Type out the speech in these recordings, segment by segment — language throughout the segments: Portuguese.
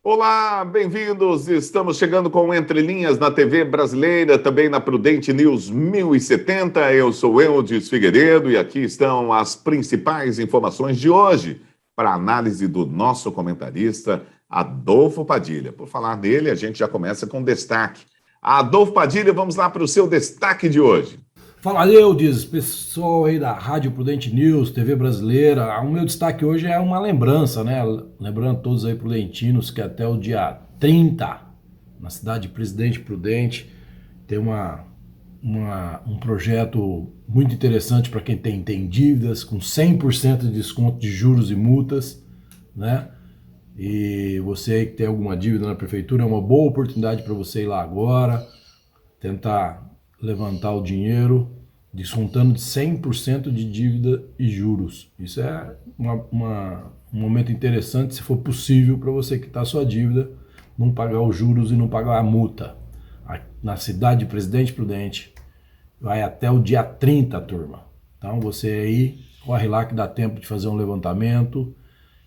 Olá, bem-vindos. Estamos chegando com Entre Linhas na TV brasileira, também na Prudente News 1070. Eu sou Eudes Figueiredo e aqui estão as principais informações de hoje para análise do nosso comentarista Adolfo Padilha. Por falar nele, a gente já começa com destaque. Adolfo Padilha, vamos lá para o seu destaque de hoje. Fala, Eudes, pessoal aí da Rádio Prudente News, TV brasileira. O meu destaque hoje é uma lembrança, né? Lembrando todos aí prudentinos que até o dia 30, na cidade de Presidente Prudente, tem um projeto muito interessante para quem tem dívidas, com 100% de desconto de juros e multas, né? E você aí que tem alguma dívida na prefeitura, é uma boa oportunidade para você ir lá agora, tentar levantar o dinheiro, descontando de 100% de dívida e juros. Isso é um momento interessante, se for possível, para você quitar sua dívida, não pagar os juros e não pagar a multa. Na cidade de Presidente Prudente, vai até o dia 30, turma. Então você aí, corre lá que dá tempo de fazer um levantamento,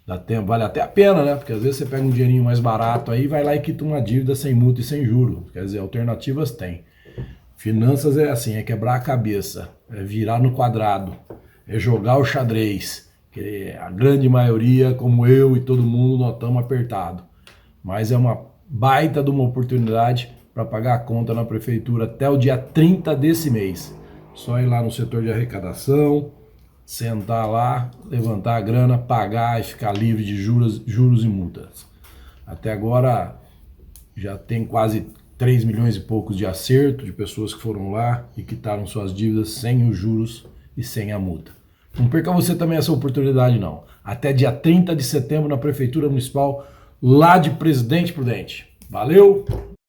dá tempo, vale até a pena, né? Porque às vezes você pega um dinheirinho mais barato aí, vai lá e quita uma dívida sem multa e sem juros. Quer dizer, alternativas tem. Finanças é assim, é quebrar a cabeça, é virar no quadrado, é jogar o xadrez, que a grande maioria, como eu e todo mundo, nós estamos apertados. Mas é uma baita de uma oportunidade para pagar a conta na prefeitura até o dia 30 desse mês. Só ir lá no setor de arrecadação, sentar lá, levantar a grana, pagar e ficar livre de juros e multas. Até agora já tem quase 3 milhões e poucos de acerto de pessoas que foram lá e quitaram suas dívidas sem os juros e sem a multa. Não perca você também essa oportunidade, não. Até dia 30 de setembro na Prefeitura Municipal, lá de Presidente Prudente. Valeu!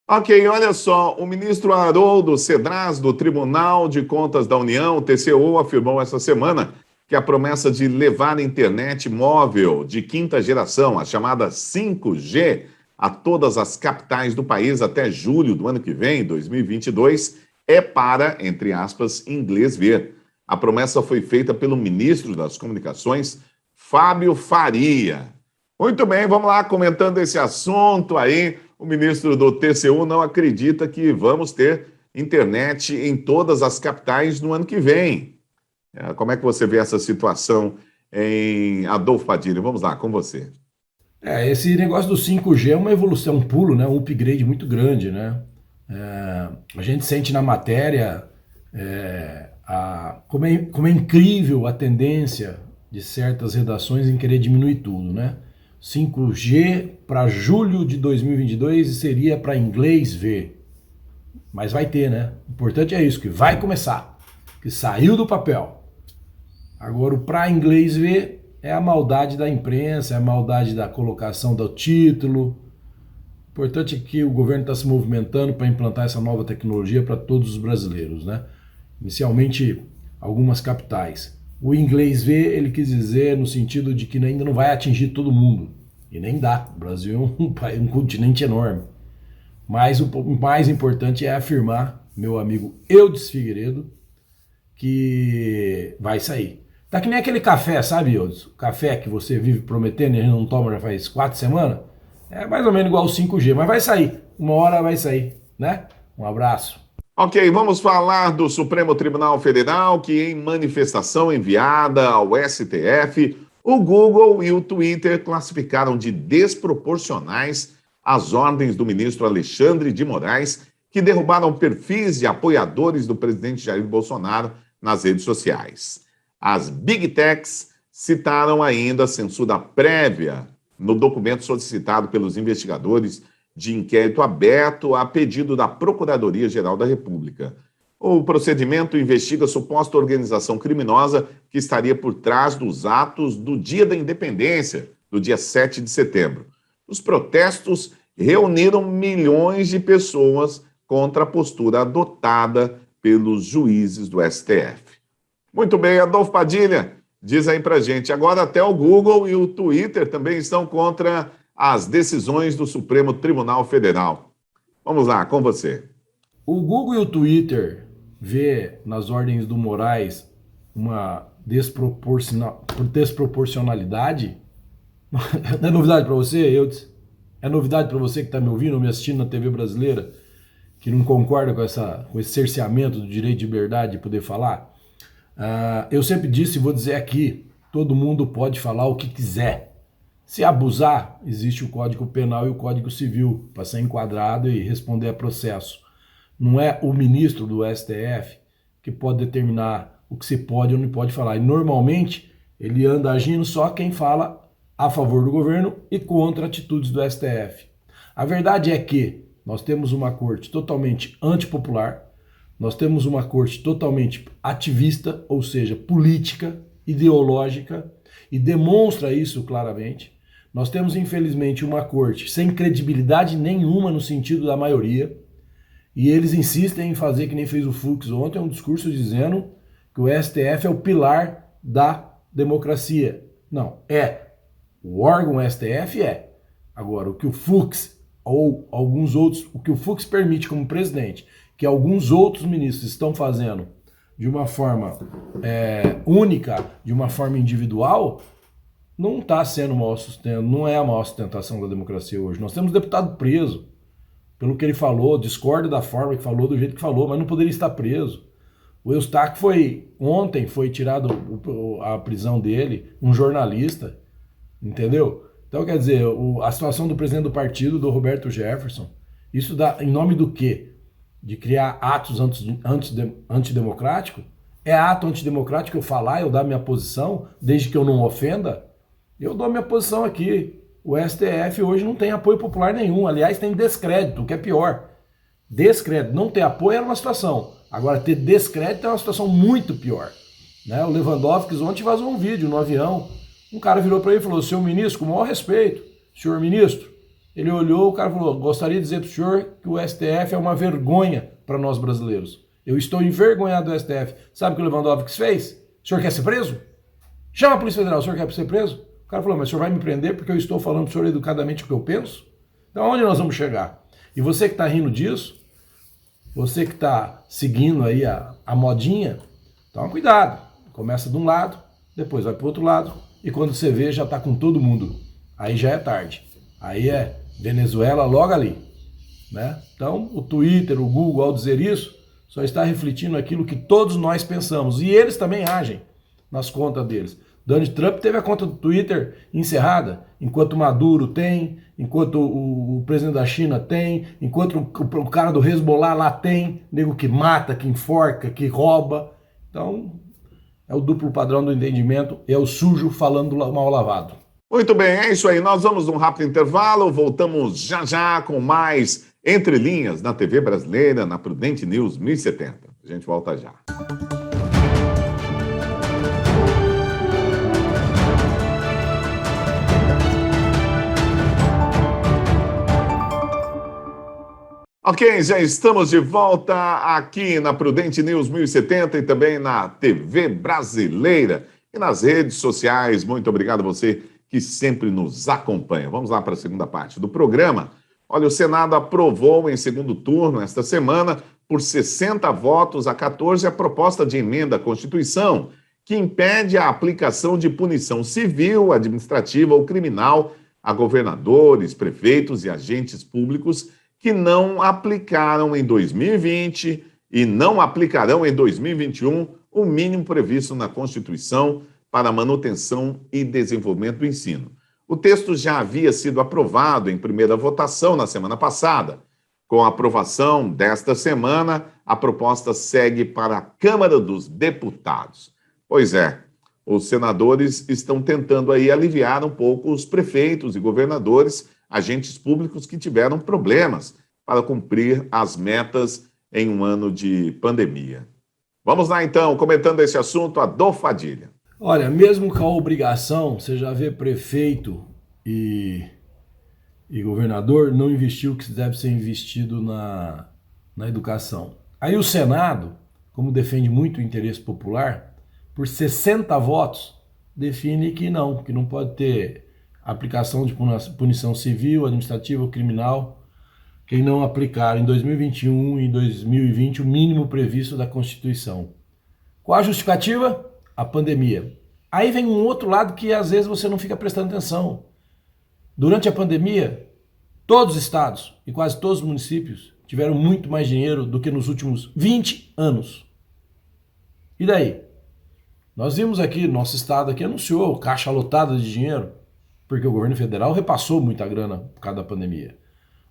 Ok, olha só, o ministro Haroldo Cedras, do Tribunal de Contas da União, o TCU, afirmou essa semana que a promessa de levar a internet móvel de quinta geração, a chamada 5G, a todas as capitais do país até julho do ano que vem, 2022, é para, entre aspas, inglês ver. A promessa foi feita pelo ministro das Comunicações, Fábio Faria. Muito bem, vamos lá, comentando esse assunto aí. O ministro do TCU não acredita que vamos ter internet em todas as capitais no ano que vem. Como é que você vê essa situação em Adolfo Padilha? Vamos lá, com você. Esse negócio do 5G é uma evolução, um pulo, né? Um upgrade muito grande, né? A gente sente na matéria como é incrível a tendência de certas redações em querer diminuir tudo, né? 5G para julho de 2022 seria para inglês ver. Mas vai ter, né? O importante é isso, que vai começar, que saiu do papel. Agora, o para inglês ver é a maldade da imprensa, é a maldade da colocação do título. O importante é que o governo está se movimentando para implantar essa nova tecnologia para todos os brasileiros, né? Inicialmente, algumas capitais. O inglês ver, ele quis dizer no sentido de que ainda não vai atingir todo mundo. E nem dá. O Brasil é um continente enorme. Mas o mais importante é afirmar, meu amigo Eudes Figueiredo, que vai sair. Tá que nem aquele café, sabe, Eudes? O café que você vive prometendo e a gente não toma já faz 4 semanas. É mais ou menos igual o 5G, mas vai sair. Uma hora vai sair, né? Um abraço. Ok, vamos falar do Supremo Tribunal Federal, que em manifestação enviada ao STF, o Google e o Twitter classificaram de desproporcionais as ordens do ministro Alexandre de Moraes, que derrubaram perfis de apoiadores do presidente Jair Bolsonaro nas redes sociais. As Big Techs citaram ainda a censura prévia no documento solicitado pelos investigadores de inquérito aberto a pedido da Procuradoria-Geral da República. O procedimento investiga a suposta organização criminosa que estaria por trás dos atos do Dia da Independência, do dia 7 de setembro. Os protestos reuniram milhões de pessoas contra a postura adotada pelos juízes do STF. Muito bem, Adolfo Padilha, diz aí pra gente. Agora até o Google e o Twitter também estão contra as decisões do Supremo Tribunal Federal. Vamos lá, com você. O Google e o Twitter vê nas ordens do Moraes uma desproporcionalidade. Não é novidade para você, Eudes? É novidade para você que está me ouvindo ou me assistindo na TV brasileira, que não concorda com esse cerceamento do direito de liberdade de poder falar? Eu sempre disse e vou dizer aqui, todo mundo pode falar o que quiser. Se abusar, existe o Código Penal e o Código Civil para ser enquadrado e responder a processo. Não é o ministro do STF que pode determinar o que se pode ou não pode falar. E normalmente ele anda agindo só quem fala a favor do governo e contra atitudes do STF. A verdade é que nós temos uma corte totalmente antipopular, nós temos uma corte totalmente ativista, ou seja, política, ideológica, e demonstra isso claramente. Nós temos, infelizmente, uma corte sem credibilidade nenhuma no sentido da maioria, e eles insistem em fazer que nem fez o Fux ontem, um discurso dizendo que o STF é o pilar da democracia. Não, é. O órgão STF é. Agora, o que o Fux ou alguns outros, o que o Fux permite como presidente, que alguns outros ministros estão fazendo de uma forma única, de uma forma individual, não está sendo não é a maior sustentação da democracia hoje. Nós temos deputado preso pelo que ele falou, discordo da forma que falou, do jeito que falou, mas não poderia estar preso. O Eustáquio ontem foi tirado a prisão dele, um jornalista, entendeu? Então, quer dizer, a situação do presidente do partido, do Roberto Jefferson, isso dá em nome do quê? De criar atos antidemocráticos? É ato antidemocrático eu falar, eu dar minha posição, desde que eu não ofenda? Eu dou minha posição aqui. O STF hoje não tem apoio popular nenhum. Aliás, tem descrédito, o que é pior. Descrédito, não ter apoio era uma situação. Agora, ter descrédito é uma situação muito pior. Né? O Lewandowski ontem vazou um vídeo no avião. Um cara virou para ele e falou: senhor ministro, com o maior respeito, senhor ministro. Ele olhou, o cara falou: gostaria de dizer para o senhor que o STF é uma vergonha para nós brasileiros. Eu estou envergonhado do STF. Sabe o que o Lewandowski fez? O senhor quer ser preso? Chama a Polícia Federal, o senhor quer ser preso? O cara falou: mas o senhor vai me prender porque eu estou falando para o senhor educadamente o que eu penso? Então aonde nós vamos chegar? E você que está rindo disso, você que está seguindo aí a modinha, toma cuidado. Começa de um lado, depois vai para o outro lado, e quando você vê, já está com todo mundo. Aí já é tarde. Aí é Venezuela logo ali. Né? Então, o Twitter, o Google, ao dizer isso, só está refletindo aquilo que todos nós pensamos. E eles também agem nas contas deles. Donald Trump teve a conta do Twitter encerrada, enquanto Maduro tem, enquanto o presidente da China tem, enquanto o cara do Hezbollah lá tem, nego que mata, que enforca, que rouba. Então, é o duplo padrão do entendimento, é o sujo falando mal lavado. Muito bem, é isso aí. Nós vamos num rápido intervalo, voltamos já já com mais Entre Linhas na TV brasileira, na Prudente News 1070. A gente volta já. Ok, já estamos de volta aqui na Prudente News 1070 e também na TV brasileira e nas redes sociais. Muito obrigado a você que sempre nos acompanha. Vamos lá para a segunda parte do programa. Olha, o Senado aprovou em segundo turno esta semana, por 60 votos a 14, a proposta de emenda à Constituição que impede a aplicação de punição civil, administrativa ou criminal a governadores, prefeitos e agentes públicos que não aplicaram em 2020 e não aplicarão em 2021 o mínimo previsto na Constituição para a manutenção e desenvolvimento do ensino. O texto já havia sido aprovado em primeira votação na semana passada. Com a aprovação desta semana, a proposta segue para a Câmara dos Deputados. Pois é, os senadores estão tentando aí aliviar um pouco os prefeitos e governadores, agentes públicos que tiveram problemas para cumprir as metas em um ano de pandemia. Vamos lá então, comentando esse assunto, Adolfo Padilha. Olha, mesmo com a obrigação, você já vê prefeito e governador não investiu o que deve ser investido na educação. Aí o Senado, como defende muito o interesse popular, por 60 votos, define que não pode ter aplicação de punição civil, administrativa ou criminal, quem não aplicar em 2021 e 2020 o mínimo previsto da Constituição. Qual a justificativa? A pandemia. Aí vem um outro lado que às vezes você não fica prestando atenção. Durante a pandemia, todos os estados e quase todos os municípios tiveram muito mais dinheiro do que nos últimos 20 anos. E daí? Nós vimos aqui, nosso estado aqui anunciou caixa lotada de dinheiro, porque o governo federal repassou muita grana por causa da pandemia.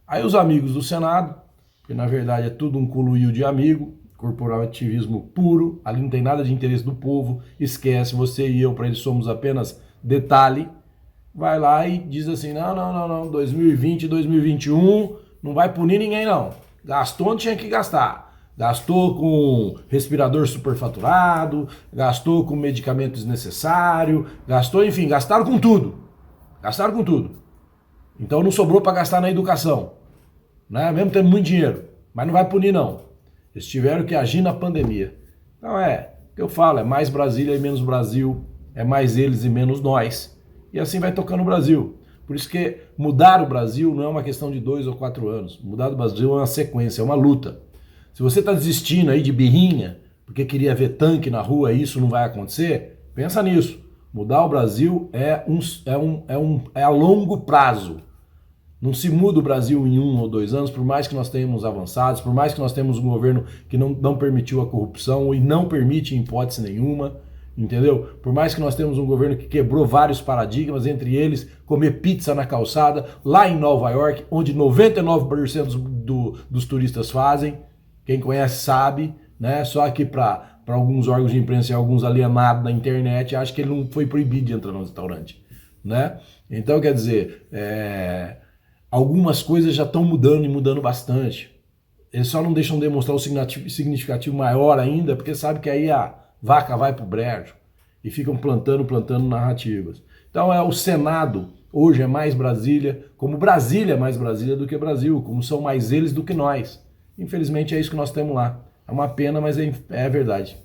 Aí os amigos do Senado, que na verdade é tudo um coluio de amigo, corporativismo puro, ali não tem nada de interesse do povo, esquece, você e eu, para eles somos apenas detalhe, vai lá e diz assim, não, 2020 e 2021 não vai punir ninguém não, gastou onde tinha que gastar. Gastou com respirador superfaturado, gastou com medicamento desnecessário, gastou, enfim, gastaram com tudo. Gastaram com tudo. Então não sobrou para gastar na educação, né? Mesmo tendo muito dinheiro, mas não vai punir não. Eles tiveram que agir na pandemia. Então o que eu falo, é mais Brasília e menos Brasil, é mais eles e menos nós. E assim vai tocando o Brasil. Por isso que mudar o Brasil não é uma questão de 2 ou 4 anos. Mudar o Brasil é uma sequência, é uma luta. Se você está desistindo aí de birrinha, porque queria ver tanque na rua e isso não vai acontecer, pensa nisso. Mudar o Brasil é a longo prazo. Não se muda o Brasil em 1 ou 2 anos, por mais que nós tenhamos avançados, por mais que nós tenhamos um governo que não permitiu a corrupção e não permite em hipótese nenhuma, entendeu? Por mais que nós tenhamos um governo que quebrou vários paradigmas, entre eles comer pizza na calçada, lá em Nova York, onde 99% dos turistas fazem. Quem conhece sabe, né? Só que para alguns órgãos de imprensa e alguns alienados na internet, acho que ele não foi proibido de entrar no restaurante, né? Então, quer dizer, algumas coisas já estão mudando e mudando bastante. Eles só não deixam demonstrar o significativo maior ainda, porque sabe que aí a vaca vai pro brejo e ficam plantando narrativas. Então, o Senado hoje é mais Brasília, como Brasília é mais Brasília do que Brasil, como são mais eles do que nós. Infelizmente é isso que nós temos lá. É uma pena, mas é verdade.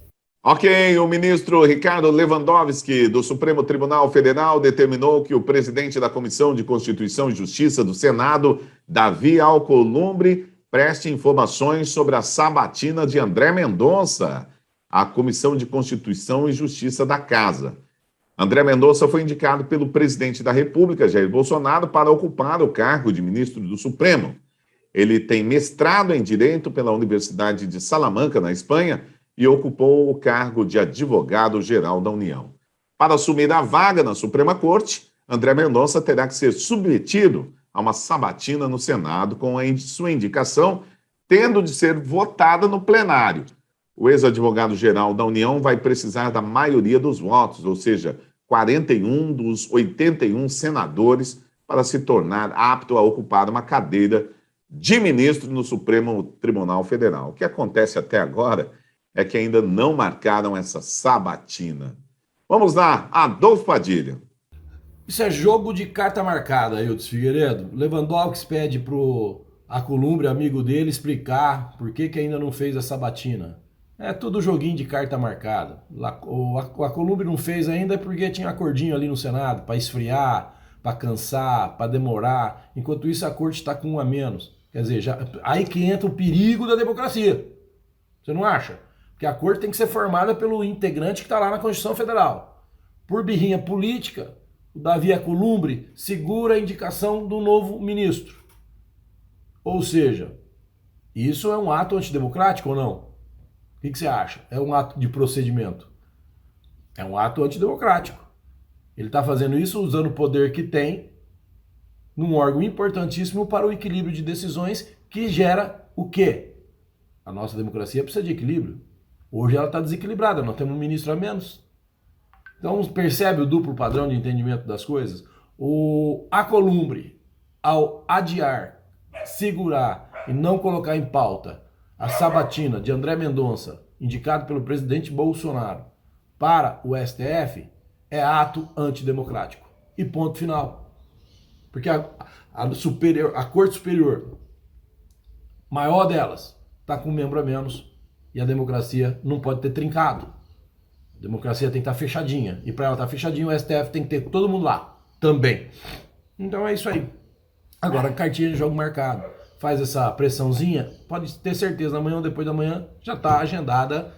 Ok, o ministro Ricardo Lewandowski, do Supremo Tribunal Federal, determinou que o presidente da Comissão de Constituição e Justiça do Senado, Davi Alcolumbre, preste informações sobre a sabatina de André Mendonça, à Comissão de Constituição e Justiça da Casa. André Mendonça foi indicado pelo presidente da República, Jair Bolsonaro, para ocupar o cargo de ministro do Supremo. Ele tem mestrado em Direito pela Universidade de Salamanca, na Espanha, e ocupou o cargo de advogado-geral da União. Para assumir a vaga na Suprema Corte, André Mendonça terá que ser submetido a uma sabatina no Senado com sua indicação, tendo de ser votada no plenário. O ex-advogado-geral da União vai precisar da maioria dos votos, ou seja, 41 dos 81 senadores, para se tornar apto a ocupar uma cadeira de ministro no Supremo Tribunal Federal. O que acontece até agora é que ainda não marcaram essa sabatina. Vamos lá, Adolfo Padilha. Isso é jogo de carta marcada, Eudis Figueiredo. Lewandowski pede pro Alcolumbre, amigo dele, explicar por que ainda não fez a sabatina. É tudo joguinho de carta marcada. O Alcolumbre não fez ainda porque tinha acordinho ali no Senado para esfriar, para cansar, para demorar. Enquanto isso, a corte está com 1 a menos. Quer dizer, aí que entra o perigo da democracia. Você não acha? Porque a corte tem que ser formada pelo integrante que está lá na Constituição Federal. Por birrinha política, o Davi Alcolumbre segura a indicação do novo ministro. Ou seja, isso é um ato antidemocrático ou não? O que você acha? É um ato de procedimento? É um ato antidemocrático. Ele está fazendo isso usando o poder que tem num órgão importantíssimo para o equilíbrio de decisões que gera o quê? A nossa democracia precisa de equilíbrio. Hoje ela está desequilibrada, nós temos um ministro a menos. Então percebe o duplo padrão de entendimento das coisas? O Alcolumbre, ao adiar, segurar e não colocar em pauta a sabatina de André Mendonça, indicado pelo presidente Bolsonaro, para o STF, é ato antidemocrático. E ponto final. Porque a Corte Superior, maior delas, está com um membro a menos e a democracia não pode ter trincado. A democracia tem que estar fechadinha. E para ela estar fechadinha, o STF tem que ter todo mundo lá também. Então é isso aí. Agora, cartinha de jogo marcado. faz essa pressãozinha, pode ter certeza, amanhã ou depois da manhã já está agendada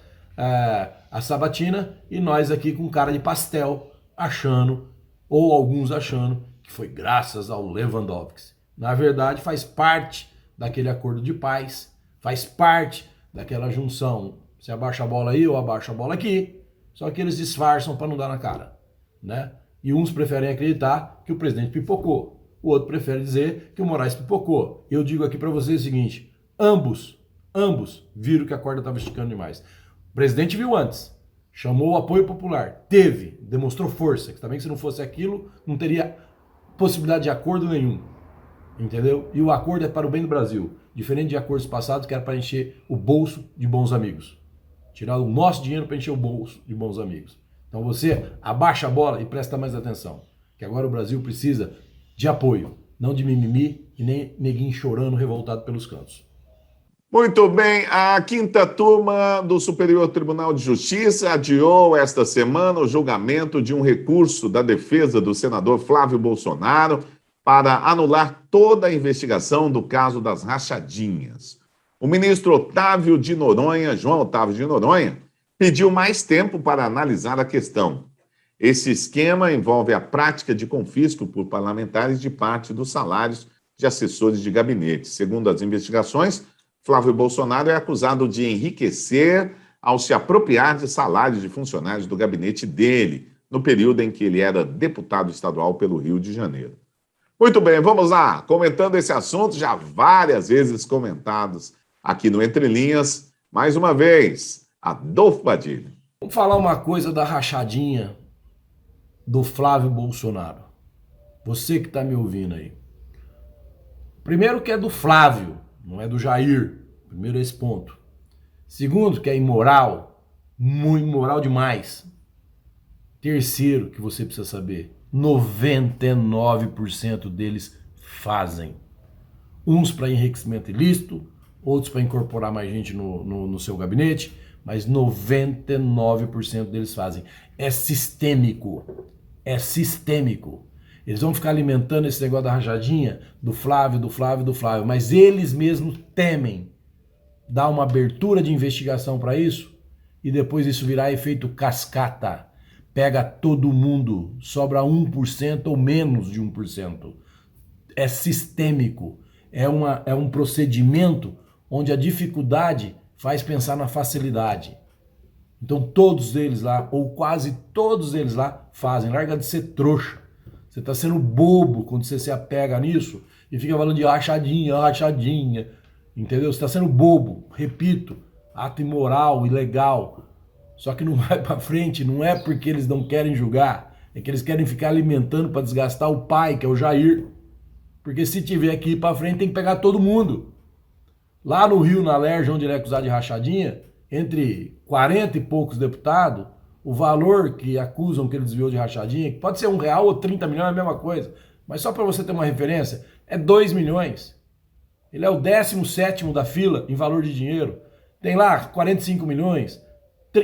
a sabatina e nós aqui com cara de pastel achando, ou alguns achando, que foi graças ao Lewandowski. Na verdade, faz parte daquele acordo de paz, faz parte daquela junção. Você abaixa a bola aí, eu abaixo a bola aqui, só que eles disfarçam para não dar na cara, né? E uns preferem acreditar que o presidente pipocou, o outro prefere dizer que o Moraes pipocou. Eu digo aqui para vocês o seguinte, ambos viram que a corda estava esticando demais. O presidente viu antes, chamou o apoio popular, teve, demonstrou força, que também se não fosse aquilo, não teria possibilidade de acordo nenhum, entendeu? E o acordo é para o bem do Brasil, diferente de acordos passados que era para encher o bolso de bons amigos. Tirar o nosso dinheiro para encher o bolso de bons amigos. Então você abaixa a bola e presta mais atenção, que agora o Brasil precisa de apoio, não de mimimi e nem neguinho chorando revoltado pelos cantos. Muito bem, a quinta turma do Superior Tribunal de Justiça adiou esta semana o julgamento de um recurso da defesa do senador Flávio Bolsonaro para anular toda a investigação do caso das rachadinhas. O ministro João Otávio de Noronha, pediu mais tempo para analisar a questão. Esse esquema envolve a prática de confisco por parlamentares de parte dos salários de assessores de gabinete. Segundo as investigações, Flávio Bolsonaro é acusado de enriquecer ao se apropriar de salários de funcionários do gabinete dele, no período em que ele era deputado estadual pelo Rio de Janeiro. Muito bem, vamos lá. Comentando esse assunto, já várias vezes comentados aqui no Entre Linhas, mais uma vez, Adolfo Padilha. Vamos falar uma coisa da rachadinha do Flávio Bolsonaro. Você que está me ouvindo aí. Primeiro que é do Flávio, não é do Jair. Primeiro esse ponto. Segundo que é imoral, muito imoral demais. Terceiro que você precisa saber, 99% deles fazem. Uns para enriquecimento ilícito, outros para incorporar mais gente no seu gabinete, mas 99% deles fazem. É sistêmico. É sistêmico. Eles vão ficar alimentando esse negócio da rachadinha do Flávio, mas eles mesmos temem dar uma abertura de investigação para isso e depois isso virar efeito cascata. Pega todo mundo, sobra 1% ou menos de 1%. É sistêmico. É um procedimento onde a dificuldade faz pensar na facilidade. Então todos eles lá, ou quase todos eles lá, fazem. Larga de ser trouxa. Você está sendo bobo quando você se apega nisso e fica falando de rachadinha. Entendeu? Você está sendo bobo. Repito, ato imoral, ilegal. Só que não vai para frente, não é porque eles não querem julgar, é que eles querem ficar alimentando para desgastar o pai, que é o Jair. Porque se tiver que ir para frente, tem que pegar todo mundo. Lá no Rio, na Alerj, onde ele é acusado de rachadinha, entre 40 e poucos deputados, o valor que acusam que ele desviou de rachadinha, que pode ser R$1 ou 30 milhões, é a mesma coisa, mas só para você ter uma referência, é 2 milhões. Ele é o 17º da fila em valor de dinheiro. Tem lá 45 milhões,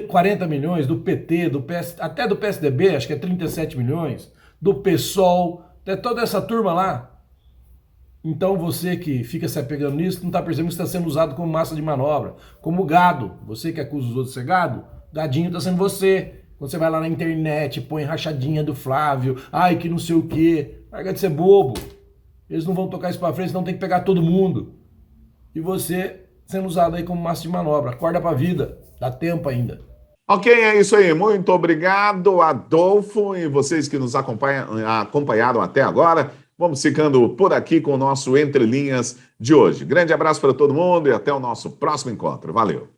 40 milhões do PT, até do PSDB, acho que é 37 milhões, do PSOL, até toda essa turma lá. Então você que fica se apegando nisso, não está percebendo que está sendo usado como massa de manobra, como gado. Você que acusa os outros de ser gado, gadinho está sendo você. Quando você vai lá na internet, põe rachadinha do Flávio, ai que não sei o quê, larga de ser bobo. Eles não vão tocar isso para frente, senão tem que pegar todo mundo. E você sendo usado aí como massa de manobra. Acorda pra vida, dá tempo ainda. Ok, é isso aí. Muito obrigado, Adolfo, e vocês que nos acompanharam até agora. Vamos ficando por aqui com o nosso Entre Linhas de hoje. Grande abraço para todo mundo e até o nosso próximo encontro. Valeu!